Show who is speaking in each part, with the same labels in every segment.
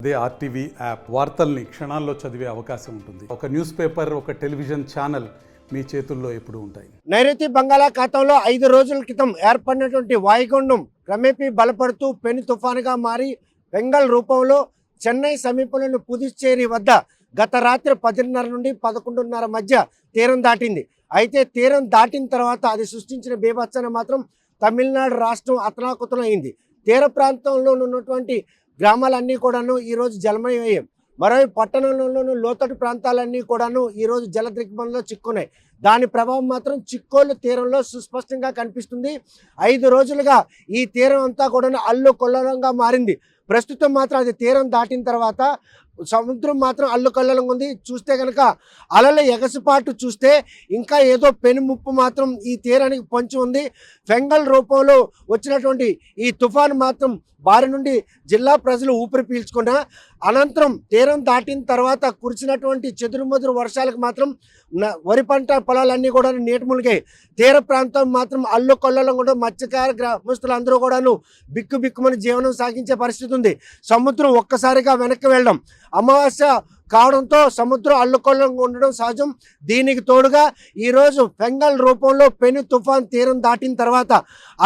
Speaker 1: అదే RTV app వార్తల్ని క్షణాల్లో చదివే అవకాశం ఉంటుంది. ఒక న్యూస్ పేపర్, ఒక టెలివిజన్ ఛానల్ మీ చేతుల్లో ఎప్పుడూ ఉంటాయి.
Speaker 2: నైరుతి బంగాళాఖాతంలో 5 రోజుల క్రితం ఏర్పడినటువంటి వాయుగుండం క్రమేపీ బలపడుతూ పెను తుఫానుగా మారి బెంగాల్ రూపంలో చెన్నై సమీపంలోని పుదుచ్చేరి వద్ద గత రాత్రి 10:30 నుండి 11:30 మధ్య తీరం దాటింది. అయితే తీరం దాటిన తర్వాత అది సృష్టించిన బీభత్సన మాత్రం తమిళనాడు రాష్ట్రం అతలాకుతలం అయింది. తీర ప్రాంతంలో ఉన్నటువంటి గ్రామాలన్నీ కూడాను ఈరోజు జలమయమయ్యాయి. మరోవైపు పట్టణంలోనూ లోతట్టు ప్రాంతాలన్నీ కూడాను ఈరోజు జల దిగ్బంధంలో చిక్కున్నాయి. దాని ప్రభావం మాత్రం చిక్కోలు తీరంలో సుస్పష్టంగా కనిపిస్తుంది. 5 రోజులుగా ఈ తీరం అంతా కూడా అల్లుకొల్లంగా మారింది. ప్రస్తుతం మాత్రం అది తీరం దాటిన తర్వాత సముద్రం మాత్రం అల్లుకల్లంగా ఉంది. చూస్తే కనుక అలల ఎగసిపాటు చూస్తే ఇంకా ఏదో పెనుముప్పు మాత్రం ఈ తీరానికి పొంచి ఉంది. ఫెంగల్ రూపంలో వచ్చినటువంటి ఈ తుఫాను మాత్రం బారి నుండి జిల్లా ప్రజలు ఊపిరి పీల్చుకున్న అనంతరం తీరం దాటిన తర్వాత కురిసినటువంటి చెదురుమదురు వర్షాలకు మాత్రం వరి పంట పొలాలన్నీ కూడా నీట మునిగాయి. తీర ప్రాంతం మాత్రం అల్లుకొల్లలో కూడా మత్స్యకార గ్రామస్తులు అందరూ కూడాను బిక్కుబిక్కుమని జీవనం సాగించే పరిస్థితి ఉంది. సముద్రం ఒక్కసారిగా వెనక్కి వెళ్ళడం, అమావాస్య కావడంతో సముద్రం అల్లుకొల్లంగా ఉండడం సహజం. దీనికి తోడుగా ఈరోజు ఫెంగల్ రూపంలో పెను తుఫాన్ తీరం దాటిన తర్వాత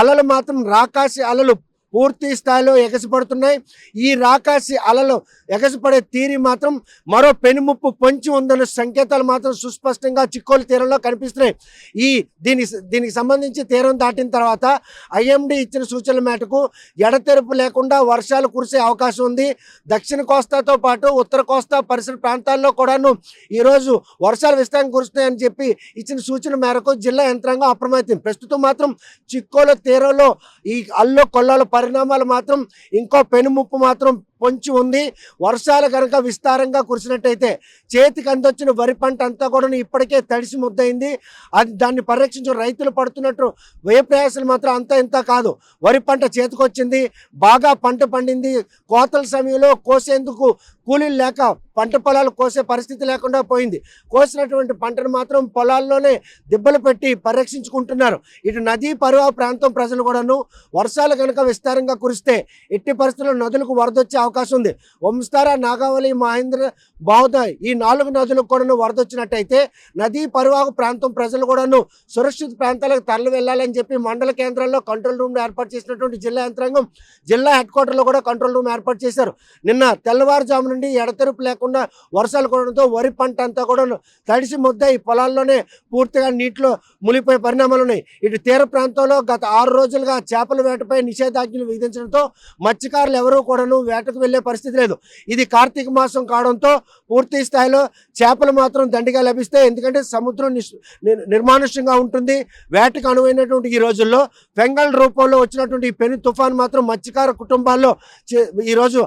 Speaker 2: అలలు మాత్రం రాకాసి అలలు పూర్తి స్థాయిలో ఎగసిపడుతున్నాయి. ఈ రాకాసి అలలు ఎగసిపడే తీరి మాత్రం మరో పెనుముప్పు పొంచి ఉందన్న సంకేతాలు మాత్రం సుస్పష్టంగా చిక్కోలు తీరంలో కనిపిస్తున్నాయి. దీనికి సంబంధించి తీరం దాటిన తర్వాత ఐఎండీ ఇచ్చిన సూచనల మేరకు ఎడతెరపు లేకుండా వర్షాలు కురిసే అవకాశం ఉంది. దక్షిణ కోస్తాతో పాటు ఉత్తర కోస్తా పరిసర ప్రాంతాల్లో కూడాను ఈరోజు వర్షాలు విస్తారంగా కురుస్తాయని చెప్పి ఇచ్చిన సూచన మేరకు జిల్లా యంత్రాంగం అప్రమత్తం. ప్రస్తుతం మాత్రం చిక్కోలు తీరంలో ఈ అల్లు కొల్లాల పరిణామాలు మాత్రం ఇంకో పెనుముప్పు మాత్రం పొంచి ఉంది. వర్షాలు కనుక విస్తారంగా కురిసినట్టయితే చేతికి అందొచ్చిన వరి పంట అంతా కూడా ఇప్పటికే తడిసి ముద్దయింది. దాన్ని పరిరక్షించిన రైతులు పడుతున్నట్టు వ్యయ ప్రయాసాలు మాత్రం అంతా ఇంత కాదు. వరి పంట చేతికొచ్చింది, బాగా పంట పండింది. కోతల సమయంలో కోసేందుకు కూలీలు లేక పంట పొలాలు కోసే పరిస్థితి లేకుండా పోయింది. కోసినటువంటి పంటను మాత్రం పొలాల్లోనే దిబ్బలు పెట్టి పరిరక్షించుకుంటున్నారు. ఇటు నదీ పరివాహ ప్రాంతం ప్రజలు కూడాను వర్షాలు కనుక విస్తారంగా కురిస్తే ఎట్టి పరిస్థితుల్లో నదులకు వరదొచ్చే అవకాశం ఉంది. వంస్తారా, నాగావళి, మహేంద్ర, బావుదాయ్ ఈ 4 నదులకు కూడా వరదొచ్చినట్టయితే నదీ పరివాహక ప్రాంతం ప్రజలు కూడాను సురక్షిత ప్రాంతాలకు తరలి వెళ్ళాలని చెప్పి మండల కేంద్రాల్లో కంట్రోల్ రూమ్ ఏర్పాటు చేసినటువంటి జిల్లా యంత్రాంగం జిల్లా హెడ్ క్వార్టర్లో కూడా కంట్రోల్ రూమ్ ఏర్పాటు చేశారు. నిన్న తెల్లవారుజాము నుండి ఎడతెరుపు లేకుండా వర్షాలు కురవడంతో వరి పంట అంతా కూడా తడిసి ముద్ద ఈ పొలాల్లోనే పూర్తిగా నీటిలో మునిగిపోయే పరిణామాలు ఉన్నాయి. ఇటు తీర ప్రాంతంలో గత 6 రోజులుగా చేపల వేటపై నిషేధాజ్ఞలు విధించడంతో మత్స్యకారులు ఎవరూ కూడాను వేటకు వెళ్లే పరిస్థితి లేదు. ఇది కార్తీక మాసం కావడంతో పూర్తి స్థాయిలో చేపలు మాత్రం దండిగా లభిస్తాయి. ఎందుకంటే సముద్రం నిర్మానుష్యంగా ఉంటుంది. వేటకు అనువైనటువంటి ఈ రోజుల్లో ఫెంగల్ రూపంలో వచ్చినటువంటి ఈ పెను తుఫాను మాత్రం మత్స్యకార కుటుంబాల్లో ఈరోజు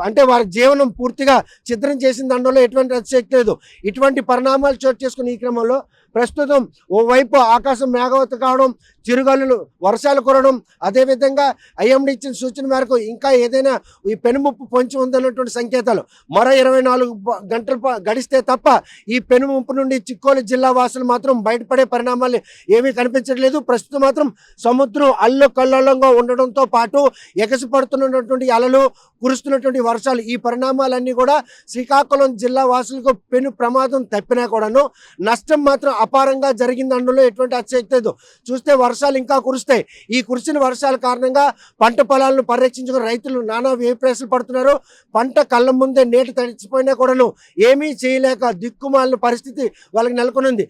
Speaker 2: అంటే వారి జీవనం పూర్తిగా చిత్రం చేసిన దాంట్లో ఎటువంటి అతిశక్తి లేదు. ఇటువంటి పరిణామాలు చోటు చేసుకున్న ఈ క్రమంలో ప్రస్తుతం ఓవైపు ఆకాశం మేఘవత కావడం, చిరుగాలులు వర్షాలు కురవడం, అదేవిధంగా ఐఎండీ ఇచ్చిన సూచన మేరకు ఇంకా ఏదైనా ఈ పెనుముప్పు పొంచి ఉందన్నటువంటి సంకేతాలు. మరో 24 గంటలు గడిస్తే తప్ప ఈ పెనుముప్పు నుండి చిక్కోలు జిల్లా వాసులు మాత్రం బయటపడే పరిణామాలు ఏమీ కనిపించట్లేదు. ప్రస్తుతం మాత్రం సముద్రం అల్లుకల్లోలంగా ఉండడంతో పాటు ఎగసిపడుతున్నటువంటి అలలు, కురుస్తున్నటువంటి వర్షాలు, ఈ పరిణామాలన్నీ కూడా శ్రీకాకుళం జిల్లా వాసులకు పెను ప్రమాదం తప్పినా కూడాను నష్టం మాత్రం అపారంగా జరిగింది. అందులో ఎటువంటి అతిశక్తి లేదు. చూస్తే వర్షాలు ఇంకా కురుస్తాయి. ఈ కురిసిన వర్షాల కారణంగా పంట పొలాలను పరిరక్షించుకుని రైతులు నానా వ్యయ ప్రయాసాలు పడుతున్నారు. పంట కళ్ళ ముందే నీట తడిచిపోయినా కూడాను ఏమీ చేయలేక దిక్కుమాలిన పరిస్థితి వాళ్ళకి నెలకొనింది.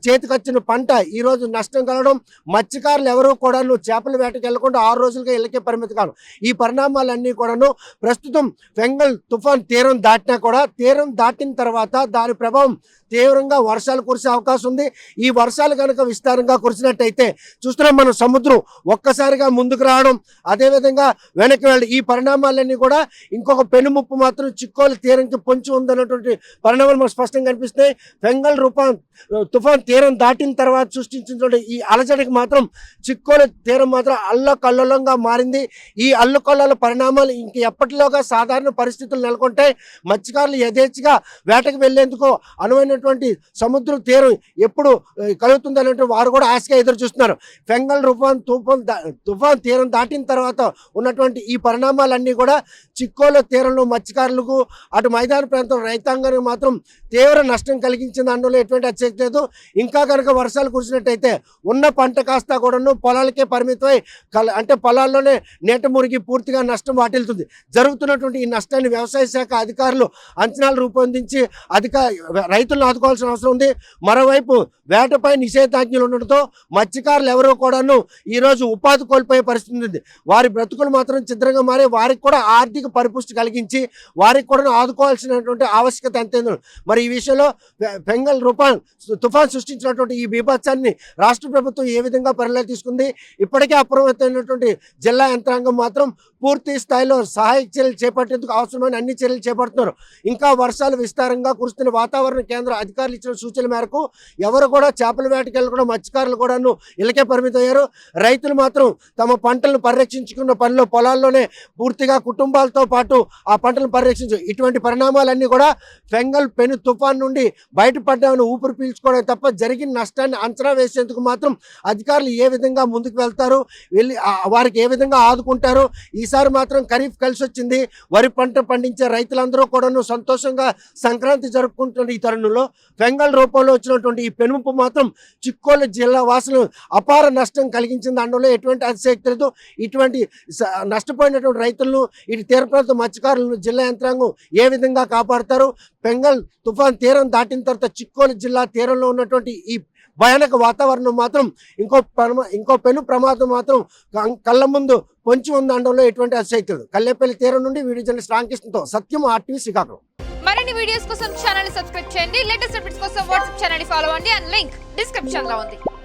Speaker 2: చేతికొచ్చిన పంట ఈరోజు నష్టం కలగడం, మత్స్యకారులు ఎవరూ కూడాను చేపల వేటకు వెళ్లకుండా 6 రోజులుగా ఇళ్ళకే పరిమితి కాదు. ఈ పరిణామాలన్నీ కూడాను ప్రస్తుతం ఫెంగల్ తుఫాన్ తీరం దాటినా కూడా తీరం దాటిన తర్వాత దాని ప్రభావం తీవ్రంగా వర్షాలు కురిసే అవకాశం ఉంది. ఈ వర్షాలు కనుక విస్తారంగా కురిసినట్టయితే చూస్తున్నాం మనం సముద్రం ఒక్కసారిగా ముందుకు రావడం, అదేవిధంగా వెనక్కి వెళ్ళడం, ఈ పరిణామాలన్నీ కూడా ఇంకొక పెనుముప్పు మాత్రం చిక్కోలు తీరంకి పొంచి ఉందన్నటువంటి పరిణామాలు మనకు స్పష్టంగా కనిపిస్తాయి. ఫెంగల్ తుఫాన్ తీరం దాటిన తర్వాత సృష్టించినటువంటి ఈ అలజడికి మాత్రం చిక్కోలు తీరం మాత్రం అల్లకల్లోలంగా మారింది. ఈ అల్లుకొల్లాల పరిణామాలు ఇంక ఎప్పటిలోగా సాధారణ పరిస్థితులు నెలకొంటాయి. మత్స్యకారులు యథేచ్ఛగా వేటకు వెళ్లేందుకు అనువైనటువంటి సముద్ర తీరం ఎప్పుడు కలుగుతుంది అన్నట్టు వారు కూడా ఆశగా ఎదురు చూస్తున్నారు. బెంగాల్ తుఫాన్ తీరం దాటిన తర్వాత ఉన్నటువంటి ఈ పరిణామాలన్నీ కూడా చిక్కోల తీరంలో మత్స్యకారులకు అటు మైదాన ప్రాంతం రైతాంగానికి మాత్రం తీవ్ర నష్టం కలిగించింది అందులో ఎటువంటి అత్యక్తి లేదు. ఇంకా కనుక వర్షాలు కురిసినట్టయితే ఉన్న పంట కాస్త కూడాను పొలాలకే పరిమితమై అంటే పొలాల్లోనే నీట మురిగి పూర్తిగా నష్టం వాటిల్తుంది. జరుగుతున్నటువంటి ఈ నష్టాన్ని వ్యవసాయ శాఖ అధికారులు అంచనాలు రూపొందించి రైతులను ఆదుకోవాల్సిన అవసరం ఉంది. మరోవైపు వేటపై నిషేధాజ్ఞలు ఉండడంతో మత్స్యకారులు ఎవరో కూడాను ఈరోజు ఉపాధి కోల్పోయే పరిస్థితి ఉంది. వారి బ్రతుకులు మాత్రం చిత్రంగా మారి వారికి కూడా ఆర్థిక పరిపుష్టి కలిగించి వారికి కూడా ఆదుకోవాల్సినటువంటి ఆవశ్యకత ఎంతైందో. మరి ఈ విషయంలో బెంగాల్ తుఫాన్ సృష్టించినటువంటి ఈ బీభత్సాన్ని రాష్ట్ర ప్రభుత్వం ఏ విధంగా పరిణామాలు తీసుకుంది? ఇప్పటికే అప్రమత్తమైనటువంటి జిల్లా యంత్రాంగం మాత్రం పూర్తి స్థాయిలో సహాయక చర్యలు చేపట్టేందుకు అవసరమైన అన్ని చర్యలు చేపడుతున్నారు. ఇంకా వర్షాలు విస్తారంగా కురుస్తున్న వాతావరణ కేంద్ర అధికారులు ఇచ్చిన సూచనల మేరకు ఎవరు కూడా చేపల వేటకి వెళ్ళకుండా మత్స్యకారులు కూడాను ఇళ్ళకే పరిమితమయ్యారు. రైతులు మాత్రం తమ పంటలను పరిరక్షించుకున్న పనిలో పొలాల్లోనే పూర్తిగా కుటుంబాలతో పాటు ఆ పంటలను పరిరక్షించు. ఇటువంటి పరిణామాలన్నీ కూడా బెంగాల్ పెను తుఫాన్ నుండి బయటపడ్డామని ఊపిరి పీల్చుకోవడం తప్ప జరిగిన నష్టాన్ని అంచనా వేసేందుకు మాత్రం అధికారులు ఏ విధంగా ముందుకు వెళ్తారు, వారికి ఏ విధంగా ఆదుకుంటారు? ఈసారి మాత్రం ఖరీఫ్ కలిసి వచ్చింది. వరి పంట పండించే రైతులందరూ కూడాను సంతోషంగా సంక్రాంతి జరుపుకుంటున్న ఈ తరుణంలో బెంగాల్ రూపంలో వచ్చినటువంటి ఈ పెనుముప్పు మాత్రం చిక్కోలు జిల్లా వాసులు అపార నష్టం కలిగించింది. అందులో ఎటువంటి అతిశక్తి లేదు. ఇటువంటి నష్టపోయినటువంటి రైతులను ఇటు తీర ప్రాంత మత్స్యకారులను జిల్లా యంత్రాంగం ఏ విధంగా కాపాడుతారు? బెంగాల్ తుఫాన్ తీరం దాటిన తర్వాత చిక్కోలు జిల్లా తీరంలో ఉన్నటువంటి ఈ భయానక వాతావరణం మాత్రం ఇంకో పెను ప్రమాదం మాత్రం కళ్ళ ముందు పొంచి ఉంది అనడంలో ఎటువంటి అతిశక్తి లేదు. కల్లేపల్లి తీరం నుండి వీడియో జర్నలిస్ట్ రామకృష్ణతో సత్యం, RTV శ్రీకాకుళం.
Speaker 3: మరిన్ని వీడియోస్ కోసం ఛానల్ ని సబ్స్క్రైబ్ చేయండి. లేటెస్ట్ అప్డేట్స్ కోసం వాట్సాప్ ఛానల్ ని ఫాలో అవ్వండి. అండ్ లింక్ డిస్క్రిప్షన్ లో ఉంది.